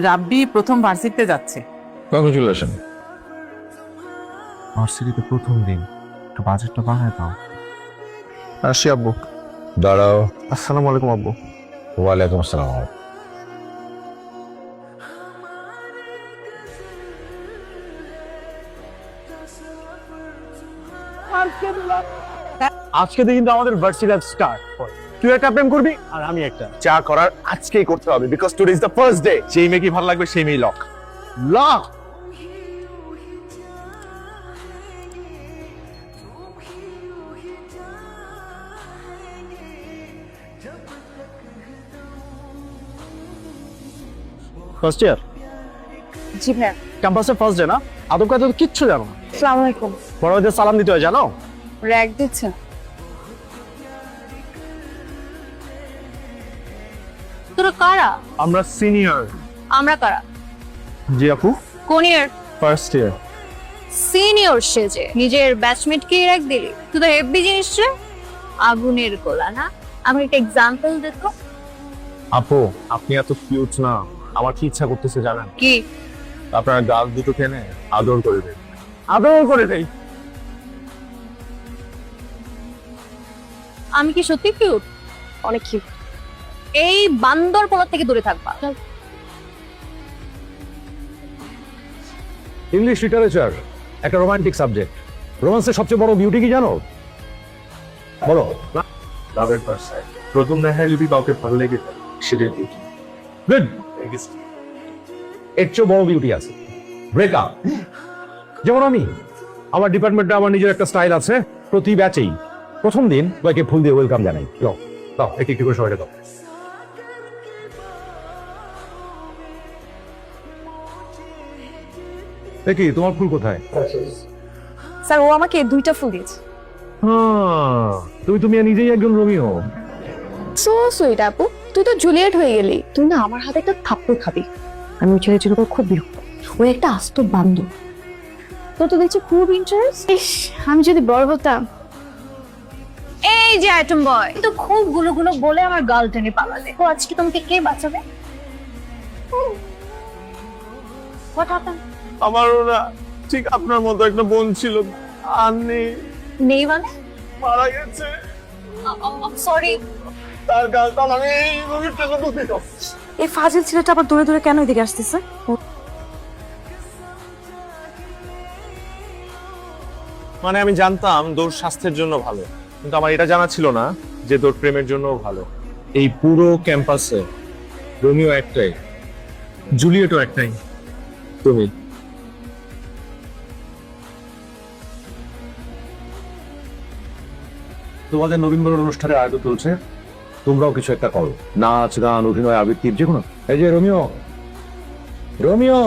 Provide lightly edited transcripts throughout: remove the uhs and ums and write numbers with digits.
রাব্বি প্রথম ভার্সিটিতে যাচ্ছে। কংগ্রেচুলেশন। ভার্সিটিতে প্রথম দিন, একটু বাজেটটা বাড়ায় দাও। আসি আব্বু। দাঁড়াও। আসসালামু আলাইকুম আব্বু। ওয়ালাইকুম আসসালাম। আজকে থেকে কিন্তু আমাদের ভার্সিটি লাইফ স্টার্ট। তুই একটা প্রেম করবি আর আমি একটা। যা করার আজকেই করতে হবে, because today is the first day. যেই মেয়ে কি ভালো লাগবে সেই মেয়ে লক। লক। ফার্স্ট ইয়ার জি ভাইয়া। ক্যাম্পাসের ফার্স্ট ডে না? আদব কায়দা তো কিচ্ছু জানো না। আসসালামু আলাইকুম। বড় ভাইদের সালাম দিতে হয় জানো? র‍্যাগ দিচ্ছেন? তোরা কারা? আমরা সিনিয়র। আমরা কারা? জি আপু। কোন ইয়ার? First year. সিনিয়র সেজে নিজের ব্যাচমেটকে র‍্যাগ দিলি? তুই তো হেভি জিনিস রে। আগুনের গোলা না? আমি একটা এক্সাম্পল দে তো। আপু আপনি এত কিউট না, আমার কি ইচ্ছা করতেছে জানেন? কি? আপনার গাল দুটো কেনে আদর করে দেয়। আদর করে দেয়। আমি কি সত্যি কিউট? অনেক কিউট। এই বান্দর পোলা থেকে দূরে থাকবা। ইংলিশ লিটারেচার একটা রোমান্টিক সাবজেক্ট। রোমান্সের সবচেয়ে বড় বিউটি কি জানো? বলো না। লাভের পাশে প্রথম দেখায় যদি কাউকে ভালো লেগে যায় সেটাই বিউটি। গুড। এর চেয়ে বড় বিউটি আছে ব্রেকআপ। যেমন আমার ডিপার্টমেন্টে আমার নিজের একটা স্টাইল আছে। প্রতি ব্যাচেই প্রথম দিন সবাইকে ফুল দিয়ে ওয়েলকাম জানাই। দাও দাও, একটু একটু করে সবাইকে দাও। দেখি তোমার ফুল কোথায়? স্যার ও আমাকে দুইটা ফুল দিয়েছে। তুমি নিজেই একজন রোমিও। সো সুইট আপু, তুই তো জুলিয়েট হয়ে গেলি। তুই না আমার হাতে একটা থাপ্পড় খাবি। আমি ছেলেটির উপর খুব বিরক্ত। ও একটা আস্ত বান্দর। তোর তো দেখছি খুব ইন্টারেস্ট। ইস, আমি যদি বড় হতাম। এই যে আইটেম বয়, তো খুব গুলো বলে আমার গাল টেনে পালালে। তো আজকে তোমাকে কে বাঁচাবে? What happened? আমারও না ঠিক আপনার মতো একটা বোন ছিল, আর নেই, নেই মানে? মারা গেছে। সরি। তার গালটা মানে এইভাবে টেনে দিত। এই ফাজিল ছেলেটা আবার দূরে দূরে কেন এদিকে আসতেছে? মানে আমি জানতাম দৌড় স্বাস্থ্যের জন্য ভালো, কিন্তু আমার এটা জানা ছিল না যে দৌড় প্রেমের জন্য ভালো। এই পুরো ক্যাম্পাসে রোমিও একটাই, জুলিয়েটও একটাই, তুমি। তোমাদের নবীনবরণ অনুষ্ঠানের আয়োজন চলছে, তোমরাও কিছু একটা করো। নাচ, গান, অভিনয়, আবৃত্তির যে কোনো। এই যে রোমিও, রোমিও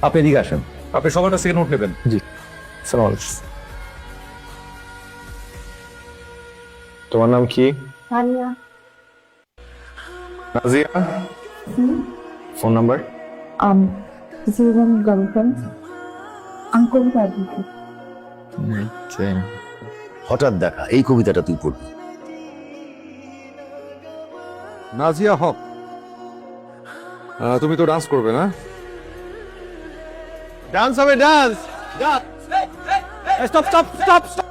আপনি এদিকে আসেন। আপনি সবার কাছ থেকে নোট নেবেন। জি। তোমার নাম কি? Tania. Nazia. Phone number? Girlfriend uncle বাবুকে। হঠাৎ দেখা, এই কবিতাটা তুই পড়বি। নাজিয়া হক, তুমি তো ডান্স করবে না? ডান্স হবে, dance. Stop stop stop stop.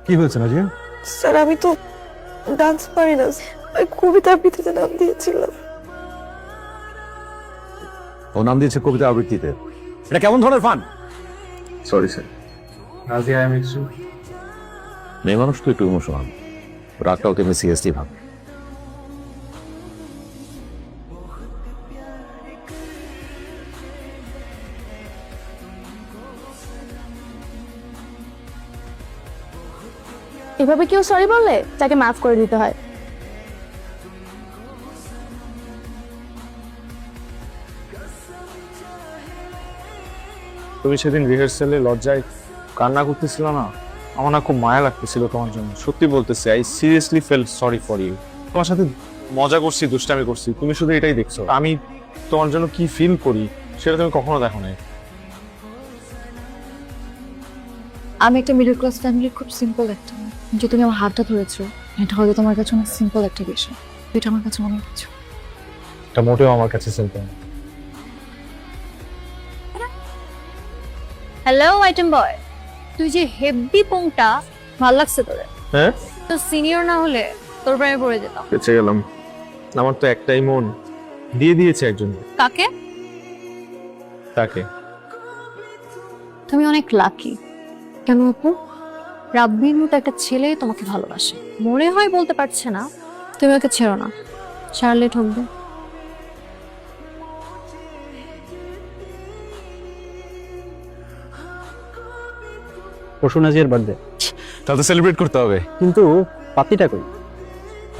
কি হয়েছে নাজিয়া? স্যার আমি তো ডান্স পারি না, ওই কবিতা আবৃত্তিতে নাম দিয়েছিলাম। ও নাম দিয়েছে কবিতা আবৃত্তিতে। এটা কেমন ধরনের ফান? Sorry sir. নাজিয়া আমি একটু মেয়ে মানুষ তো একটু ইমোশনাল, রাগটাও তেমনি সিরিয়াসলি ভাব। এভাবে কেউ সরি বললে তাকে মাফ করে দিতে হয়। তুমি সেদিন রিহার্সালে লজ্জায় কান্না করতেছিল না? আমার না খুব মায়া লাগতেছিল তোমার জন্য, সত্যি বলতেছি। I seriously felt sorry for you. তোমার সাথে মজা করছি, দুষ্টামি করছি, তুমি শুধু এটাই দেখছো। আমি তোমার জন্য কি ফিল করি সেটা তুমি কখনো দেখো নাই। আমি একটা মিডল ক্লাস ফ্যামিলির খুব সিম্পল একটা মেয়ে। যে তুমি আমার হাতটা ধরেছো, এটা হয়তো তোমার কাছে অনেক সিম্পল একটা বিষয়, এটা আমার কাছে অনেক কিছু। এটা মোটেও আমার কাছে সিম্পল না। হ্যালো আইটেম বয়, তুই যে হেভি পোংটা ভাল লাগছে তোরে। হ্যাঁ, তো সিনিয়র না হলে তোর প্রেমে পড়ে যেতাম। বেঁচে গেলাম। আমার তো একটাই মন, দিয়ে দিয়েছে একজন, কাকে? তাকে। তুমি অনেক লাকি। কেন আপু? রাব্বির মতো একটা ছেলে তোমাকে ভালোবাসে, মনে হয় বলতে পারছে না। তুমি ওকে ছেড়ো না, ছাড়লে ঠকবে। পরশু নাজিয়ার বার্থডে, তাহলে সেলিব্রেট করতে হবে। কিন্তু পার্টিটা কই?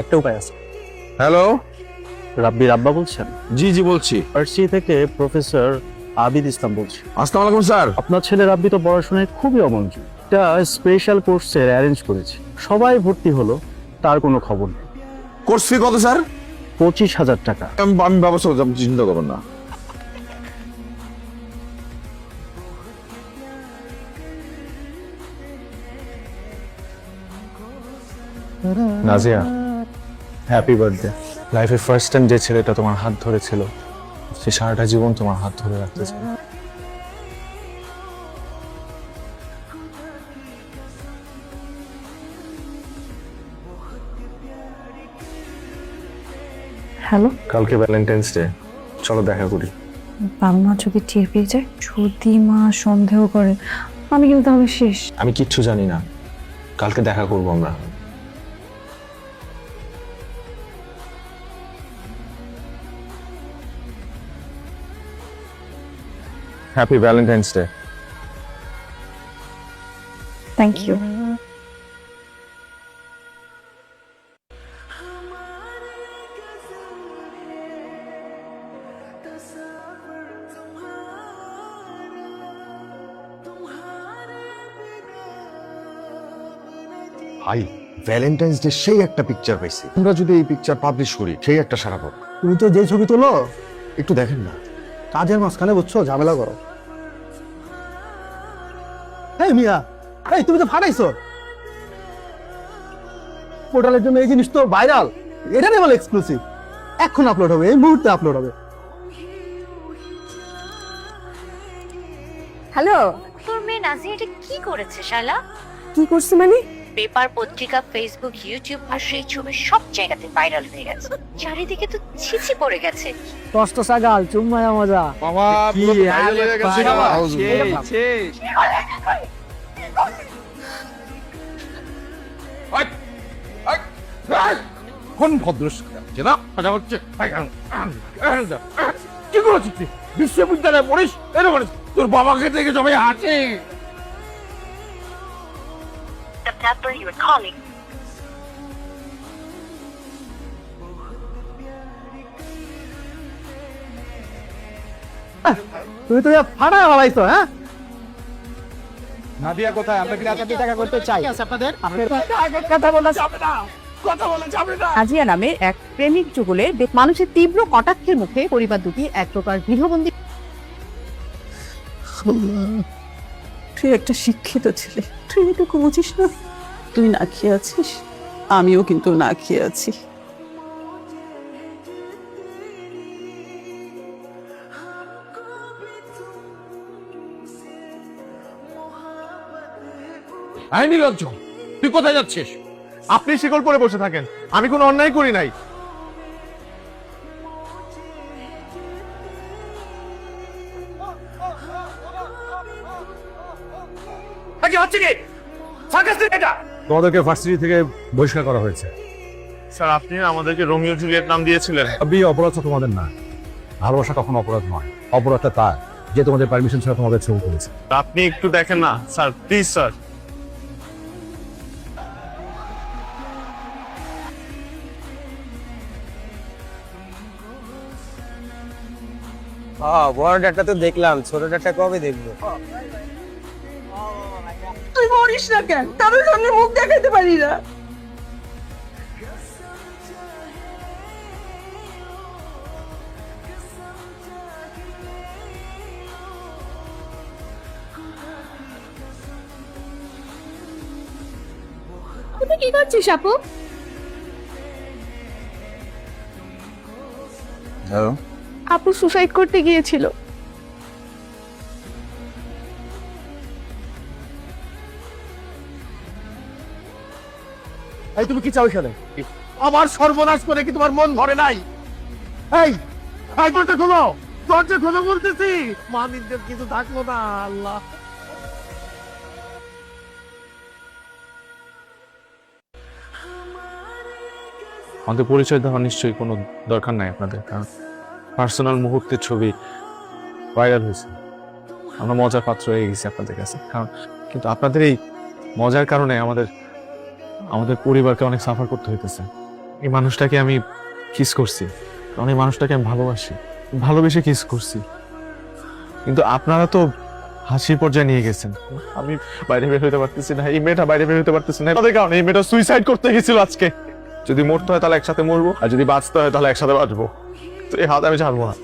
একটা উপায় আছে। হ্যালো, রাব্বির আব্বা বলছেন? জি জি বলছি। ফার্সি থেকে প্রফেসর আবিদ ইসলাম বলছি। আসসালামু আলাইকুম স্যার। আপনার ছেলে রাব্বি তো পড়াশোনায় খুবই অমনোযোগী, একটা স্পেশাল কোর্সের অ্যারেঞ্জ করেছে, সবাই ভর্তি হলো, তার কোনো খবর নেই। কোর্স ফি কত স্যার? 25,000 টাকা। আমি ব্যবস্থা করছি, আপনি চিন্তা করবেন না। Nazia, happy birthday. লাইফে ফার্স্ট টাইম যে ছেলেটা তোমার হাত ধরেছিল, সে সারাটা জীবন তোমার হাত ধরে রাখতে চায়। হ্যালো, কালকে ভ্যালেন্টাইন্স ডে, চলো দেখা করি। বাবা মা যদি টের পেয়ে যায়, যদি মা সন্দেহ করে, আমি কিন্তু তাহলে শেষ। আমি কিচ্ছু জানি না, কালকে দেখা করবো আমরা। Happy valentine's day. Thank you. ভাই, ভ্যালেন্টাইন্স ডে সেই একটা পিকচার পাইছি, আমরা যদি এই পিকচার পাবলিশ করি সেই একটা সারা পাবো। তুমি তো যে ছবি তোলো একটু দেখেন না। কাজের মাঝখানে বুঝছো ঝামেলা করো। এই মিয়া, এই তুমি তো ফাটাইছো পোর্টালের জন্য, এই জিনিস তো ভাইরাল, এটা নেই বলে এক্সক্লুসিভ, এখন আপলোড হবে, এই মুহূর্তে আপলোড হবে। হ্যালো, তোর মেয়ে নাজিয়া এটা কি করেছে শালা? কি করছে মানে? পেপার, পত্রিকা, ফেসবুক, ইউটিউব আর সেই ছবি সব জায়গাতে ভাইরাল হয়ে গেছে। চারিদিকে তো ছিছি পড়ে গেছে। কষ্ট সাগাল চুম্মায়া মজা। মামা পুরো ভাইরাল হয়ে গেছে মামা। কোন ভদ্র না কথা হচ্ছে কি করেছিস তুই? বিশ্ববিদ্যালয়ে পড়িস, এরকম তোর বাবাকে থেকে জমে হাঁটে। তুমি তো ফাটায় ভালাইছো। হ্যাঁ, নাদিয়া কোথায়? আমরা কি রাতে দেখা করতে চাই। কথা বলা নাজিয়া নামের এক প্রেমিক যুগলের মানুষের তীব্র কটাক্ষের মুখে পরিবার দুটি এক প্রকার গৃহবন্দী। তুই একটা শিক্ষিত ছেলে, তুই এটুকু বুঝিস না? তুই না খেয়ে আছিস, আমিও কিন্তু না খেয়ে আছি। আইনি লজ্জ, তুই কোথায় যাচ্ছিস? আপনি শিকল পরে বসে থাকেন, আমি কোনো অন্যায় করি নাই। তোমাদেরকে ভার্সিটি থেকে বহিষ্কার করা হয়েছে। স্যার, আপনি আমাদেরকে রোমিও জুলিয়েট নাম দিয়েছিলেন। অপরাধটা তোমাদের না, ভালোবাসা কখনো অপরাধ নয়, অপরাধটা তার যে তোমাদের পারমিশন ছাড়া তোমাদের ছবি করেছে। আপনি একটু দেখেন না স্যার, প্লিজ স্যার। বড় ডাটা তো দেখলাম, ছোট ডাটা কবে দেখবো? তুই মরিস না কেন? কারোর সামনে মুখ দেখাতে পারি না। তুমি কি করছিস আপু? হ্যালো, আপু সুসাইড করতে গিয়েছিল। এই তুমি কি চাও এখানে? আমার সর্বনাশ করে কি তোমার মন ভরে নাই? এই এই দরজা খোলো, দরজা খোলো বলতেছি। মানিকদের কিছু থাকলো না। আল্লাহ, আমাদের পরিচয় দেওয়ার নিশ্চয়ই কোনো দরকার নাই আপনাদের, কারণ পার্সোনাল মুহূর্তের ছবি ভাইরাল হয়েছে, আমরা মজার পাত্র হয়ে গেছি আপনাদের কাছে। কারণ কিন্তু আপনাদের এই মজার কারণে আমাদের পরিবারকে অনেক সাফার করতে হইতেছে। এই মানুষটাকে আমি কিস করছি, কারণ এই মানুষটাকে আমি ভালোবেসে কিস করছি, কিন্তু আপনারা তো হাসির পর্যায়ে নিয়ে গেছেন। আমি বাইরে বের হইতে পারতেছি না, এই মেয়েটা বাইরে বের হইতে পারতেছি না, তাদের কারণে এই মেয়েটা সুইসাইড করতে গেছিল আজকে। যদি মরতে হয় তাহলে একসাথে মরবো, আর যদি বাঁচতে হয় তাহলে একসাথে বাঁচবো। তো এই হাত আমি ছাড়বো না।